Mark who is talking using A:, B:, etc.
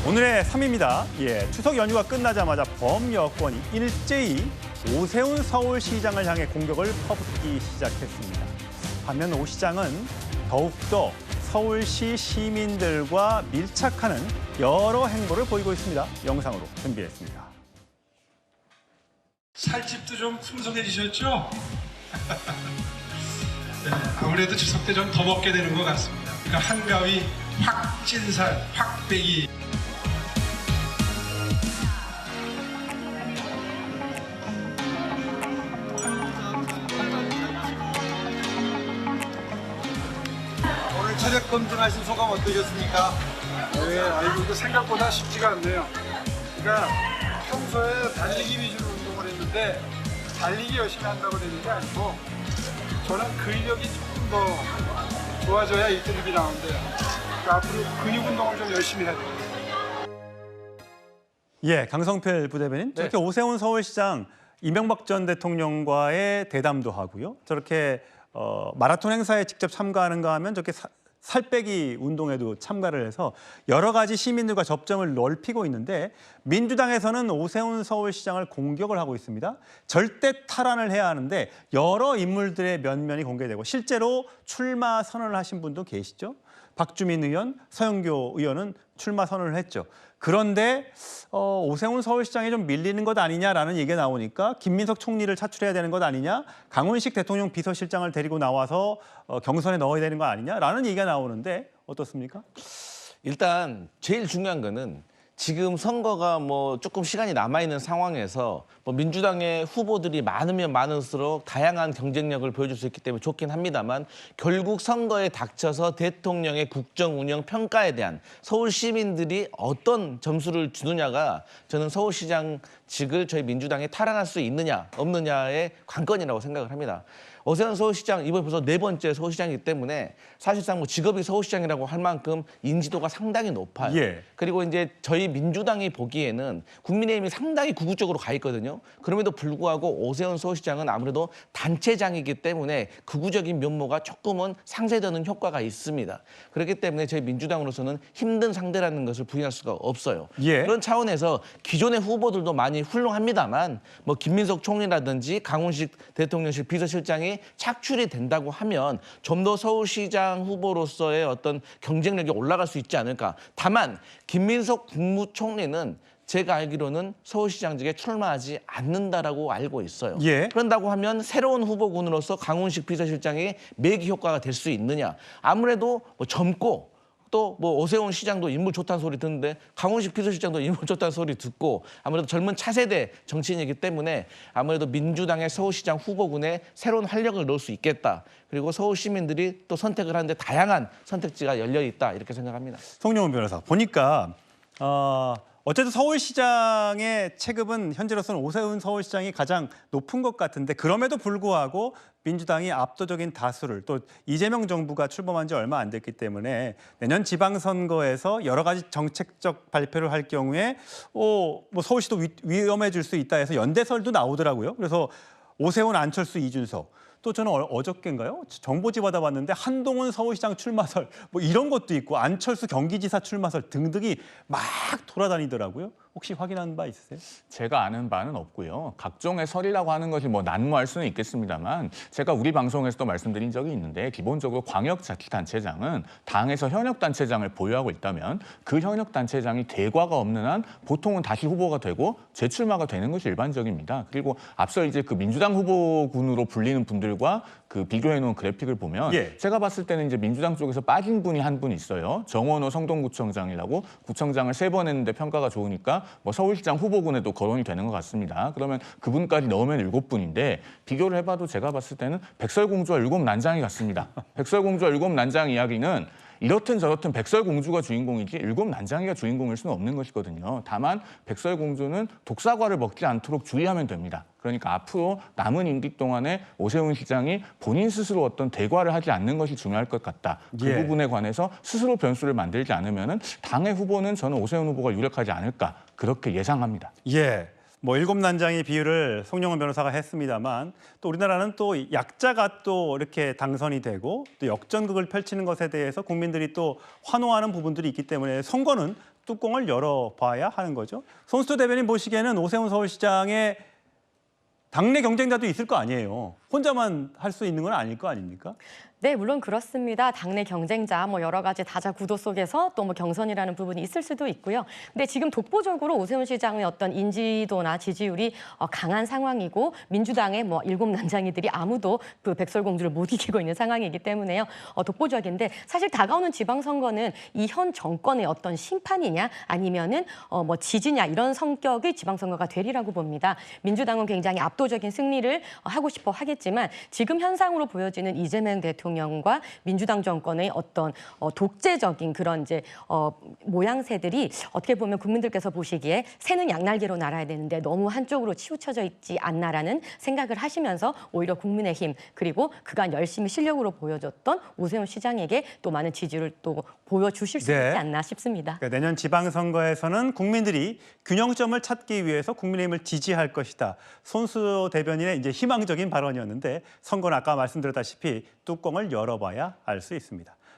A: 오늘의 3위입니다. 추석 연휴가 끝나자마자 범여권이 일제히 오세훈 서울시장을 향해 공격을 퍼붓기 시작했습니다. 반면 오 시장은 더욱더 서울시 시민들과 밀착하는 여러 행보를 보이고 있습니다. 영상으로 준비했습니다.
B: 살집도 좀 풍성해지셨죠? 네, 아무래도 추석 때 좀 더 먹게 되는 것 같습니다. 그러니까 한가위 확 찐 살, 확 빼기.
C: 오늘 체력 검진하신 소감 어떠셨습니까?
B: 네, 아이고 생각보다 쉽지가 않네요. 그러니까 평소에 달리기 위주로 운동을 했는데 달리기 열심히 한다고 되는 게 아니고 저는 근력이 조금 더 좋아져야 1등급이 나오는데요. 그러니까 앞으로 근육 운동을 좀 열심히 해야 돼요.
A: 강성필 부대변인, 저렇게 오세훈 서울시장 이명박 전 대통령과의 대담도 하고요. 저렇게 마라톤 행사에 직접 참가하는가 하면 저렇게 살 빼기 운동에도 참가를 해서 여러 가지 시민들과 접점을 넓히고 있는데 민주당에서는 오세훈 서울시장을 공격을 하고 있습니다. 절대 탈환을 해야 하는데 여러 인물들의 면면이 공개되고 실제로 출마 선언을 하신 분도 계시죠. 박주민 의원, 서영교 의원은 출마 선언을 했죠. 그런데 오세훈 서울시장이 좀 밀리는 것 아니냐라는 얘기가 나오니까 김민석 총리를 차출해야 되는 것 아니냐, 강훈식 대통령 비서실장을 데리고 나와서 경선에 넣어야 되는 거 아니냐라는 얘기가 나오는데 어떻습니까?
D: 일단 제일 중요한 거는 지금 선거가 조금 시간이 남아있는 상황에서 민주당의 후보들이 많으면 많을수록 다양한 경쟁력을 보여줄 수 있기 때문에 좋긴 합니다만 결국 선거에 닥쳐서 대통령의 국정 운영 평가에 대한 서울 시민들이 어떤 점수를 주느냐가 저는 서울시장직을 저희 민주당에 탈환할 수 있느냐 없느냐의 관건이라고 생각을 합니다. 오세훈 서울시장 이번에 벌써 4번째 서울시장이기 때문에 사실상 직업이 서울시장이라고 할 만큼 인지도가 상당히 높아요. 그리고 이제 저희 민주당이 보기에는 국민의힘이 상당히 구구적으로 가 있거든요. 그럼에도 불구하고 오세훈 서울시장은 아무래도 단체장이기 때문에 극우적인 면모가 조금은 상쇄되는 효과가 있습니다. 그렇기 때문에 저희 민주당으로서는 힘든 상대라는 것을 부인할 수가 없어요. 그런 차원에서 기존의 후보들도 많이 훌륭합니다만 김민석 총리라든지 강훈식 대통령실 비서실장이 착출이 된다고 하면 좀 더 서울시장 후보로서의 어떤 경쟁력이 올라갈 수 있지 않을까. 다만 김민석 국무총리는 제가 알기로는 서울시장직에 출마하지 않는다라고 알고 있어요. 그런다고 하면 새로운 후보군으로서 강훈식 비서실장이 매기 효과가 될 수 있느냐. 아무래도 젊고 또 오세훈 시장도 인물 좋다는 소리 듣는데 강훈식 비서실장도 인물 좋다는 소리 듣고 아무래도 젊은 차세대 정치인이기 때문에 아무래도 민주당의 서울시장 후보군에 새로운 활력을 넣을 수 있겠다. 그리고 서울 시민들이 또 선택을 하는데 다양한 선택지가 열려 있다 이렇게 생각합니다.
A: 송영훈 변호사, 보니까 어쨌든 서울시장의 체급은 현재로서는 오세훈 서울시장이 가장 높은 것 같은데 그럼에도 불구하고 민주당이 압도적인 다수를 또 이재명 정부가 출범한 지 얼마 안 됐기 때문에 내년 지방선거에서 여러 가지 정책적 발표를 할 경우에 서울시도 위험해질 수 있다 해서 연대설도 나오더라고요. 그래서 오세훈, 안철수, 이준석. 또 저는 어저께인가요? 정보지 받아봤는데 한동훈 서울시장 출마설 이런 것도 있고 안철수 경기지사 출마설 등등이 막 돌아다니더라고요. 혹시 확인한 바 있으세요?
E: 제가 아는 바는 없고요. 각종의 설이라고 하는 것이 난무할 수는 있겠습니다만 제가 우리 방송에서도 말씀드린 적이 있는데 기본적으로 광역자치단체장은 당에서 현역단체장을 보유하고 있다면 그 현역단체장이 대과가 없는 한 보통은 다시 후보가 되고 재출마가 되는 것이 일반적입니다. 그리고 앞서 이제 그 민주당 후보군으로 불리는 분들과 그 비교해놓은 그래픽을 보면 제가 봤을 때는 이제 민주당 쪽에서 빠진 분이 한 분 있어요. 정원호 성동구청장이라고 구청장을 3번 했는데 평가가 좋으니까 서울시장 후보군에도 거론이 되는 것 같습니다. 그러면 그분까지 넣으면 7분인데 비교를 해봐도 제가 봤을 때는 백설공주와 7난장이 같습니다. 백설공주와 7난장 이야기는 이렇든 저렇든 백설공주가 주인공이지 7난장이가 주인공일 수는 없는 것이거든요. 다만 백설공주는 독사과를 먹지 않도록 주의하면 됩니다. 그러니까 앞으로 남은 임기 동안에 오세훈 시장이 본인 스스로 어떤 대과를 하지 않는 것이 중요할 것 같다. 그 부분에 관해서 스스로 변수를 만들지 않으면 당의 후보는 저는 오세훈 후보가 유력하지 않을까 그렇게 예상합니다.
A: 뭐 일곱 난장의 비유를 송영은 변호사가 했습니다만 또 우리나라는 또 약자가 또 이렇게 당선이 되고 또 역전극을 펼치는 것에 대해서 국민들이 또 환호하는 부분들이 있기 때문에 선거는 뚜껑을 열어봐야 하는 거죠. 손수토 대변인 보시기에는 오세훈 서울시장의 당내 경쟁자도 있을 거 아니에요. 혼자만 할 수 있는 건 아닐 거 아닙니까?
F: 네, 물론 그렇습니다. 당내 경쟁자, 뭐 여러 가지 다자 구도 속에서 또 뭐 경선이라는 부분이 있을 수도 있고요. 근데 지금 독보적으로 오세훈 시장의 어떤 인지도나 지지율이 강한 상황이고 민주당의 뭐 일곱 난장이들이 아무도 그 백설공주를 못 이기고 있는 상황이기 때문에요. 독보적인데 사실 다가오는 지방선거는 이 현 정권의 어떤 심판이냐 아니면은 뭐 지지냐 이런 성격의 지방선거가 되리라고 봅니다. 민주당은 굉장히 압도적인 승리를 하고 싶어 하겠지만 지금 현상으로 보여지는 이재명 대통령과 민주당 정권의 어떤 독재적인 그런 이제 모양새들이 어떻게 보면 국민들께서 보시기에 새는 양날개로 날아야 되는데 너무 한쪽으로 치우쳐져 있지 않나라는 생각을 하시면서 오히려 국민의힘 그리고 그간 열심히 실력으로 보여줬던 오세훈 시장에게 또 많은 지지를 또 보여주실 수
A: 네.
F: 있지 않나 싶습니다.
A: 그러니까 내년 지방선거에서는 국민들이 균형점을 찾기 위해서 국민의힘을 지지할 것이다. 손수토 대변인의 이제 희망적인 발언이었는데 선거는 아까 말씀드렸다시피 뚜껑을 열어봐야 알 수 있습니다.